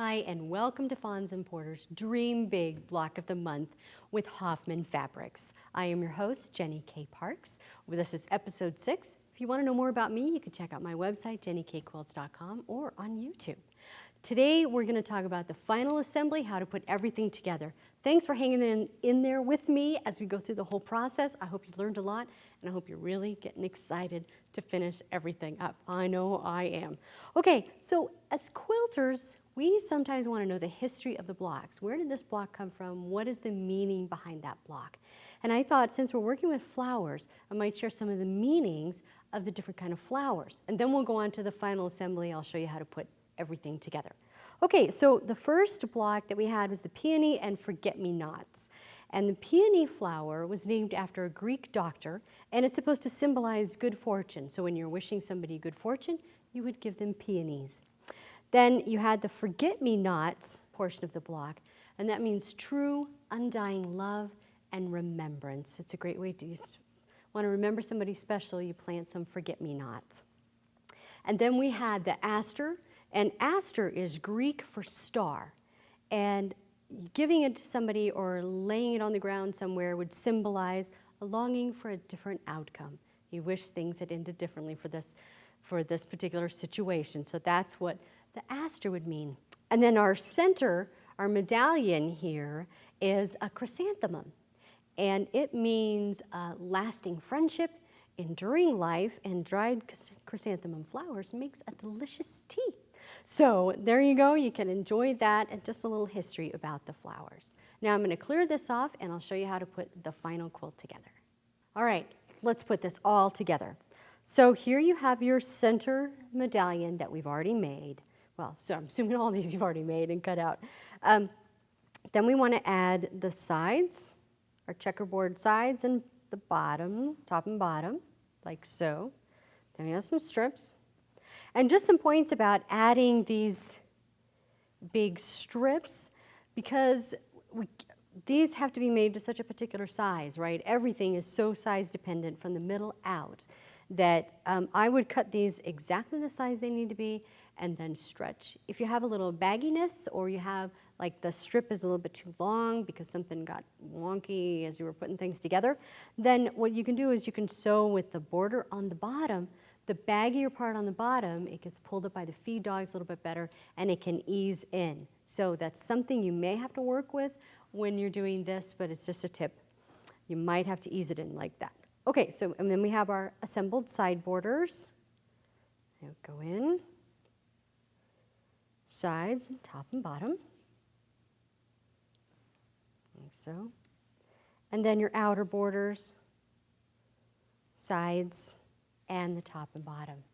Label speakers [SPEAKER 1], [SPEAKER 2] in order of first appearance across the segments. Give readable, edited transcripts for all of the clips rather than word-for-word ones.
[SPEAKER 1] Hi, and welcome to Fawns and Porter's Dream Big Block of the Month with Hoffman Fabrics. I am your host, Jenny K. Parks. This is episode 6. If you want to know more about me, you can check out my website, jennykquilts.com, or on YouTube. Today, we're going to talk about the final assembly, how to put everything together. Thanks for hanging in there with me as we go through the whole process. I hope you learned a lot, and I hope you're really getting excited to finish everything up. I know I am. Okay, so as quilters, we sometimes want to know the history of the blocks. Where did this block come from? What is the meaning behind that block? And I thought, since we're working with flowers, I might share some of the meanings of the different kind of flowers. And then we'll go on to the final assembly. I'll show you how to put everything together. Okay, so the first block that we had was the peony and forget-me-nots. And the peony flower was named after a Greek doctor, and it's supposed to symbolize good fortune. So when you're wishing somebody good fortune, you would give them peonies. Then you had the forget-me-nots portion of the block, and that means true, undying love and remembrance. It's a great way to want to remember somebody special, you plant some forget-me-nots. And then we had the aster, and aster is Greek for star. And giving it to somebody or laying it on the ground somewhere would symbolize a longing for a different outcome. You wish things had ended differently for this particular situation. So that's what the aster would mean. And then our center, our medallion here, is a chrysanthemum. And it means lasting friendship, enduring life, and dried chrysanthemum flowers makes a delicious tea. So there you go, you can enjoy that and just a little history about the flowers. Now I'm going to clear this off and I'll show you how to put the final quilt together. All right, let's put this all together. So here you have your center medallion that we've already made. Well, so I'm assuming all these you've already made and cut out. Then we want to add the sides, our checkerboard sides and the bottom, top and bottom, like so. Then we have some strips. And just some points about adding these big strips, because these have to be made to such a particular size, right? Everything is so size dependent from the middle out that I would cut these exactly the size they need to be and then stretch. If you have a little bagginess, or you have like the strip is a little bit too long because something got wonky as you were putting things together, then what you can do is you can sew with the border on the bottom. The baggier part on the bottom, it gets pulled up by the feed dogs a little bit better, and it can ease in. So that's something you may have to work with when you're doing this, but it's just a tip. You might have to ease it in like that. Okay, so and then we have our assembled side borders. They'll go in, sides, and top and bottom, like so. And then your outer borders, sides, and the top and bottom.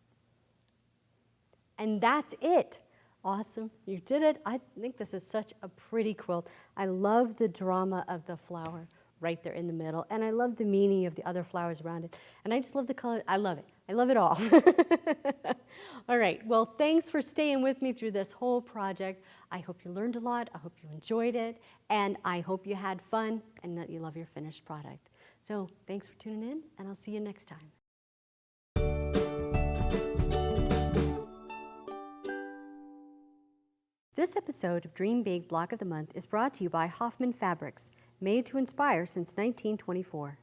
[SPEAKER 1] And that's it. Awesome, you did it. I think this is such a pretty quilt. I love the drama of the flower right there in the middle, and I love the meaning of the other flowers around it. And I just love the color. I love it. I love it all. All right, well, thanks for staying with me through this whole project. I hope you learned a lot. I hope you enjoyed it, and I hope you had fun and that you love your finished product. So thanks for tuning in, and I'll see you next time. This episode of Dream Big Block of the Month is brought to you by Hoffman Fabrics, made to inspire since 1924.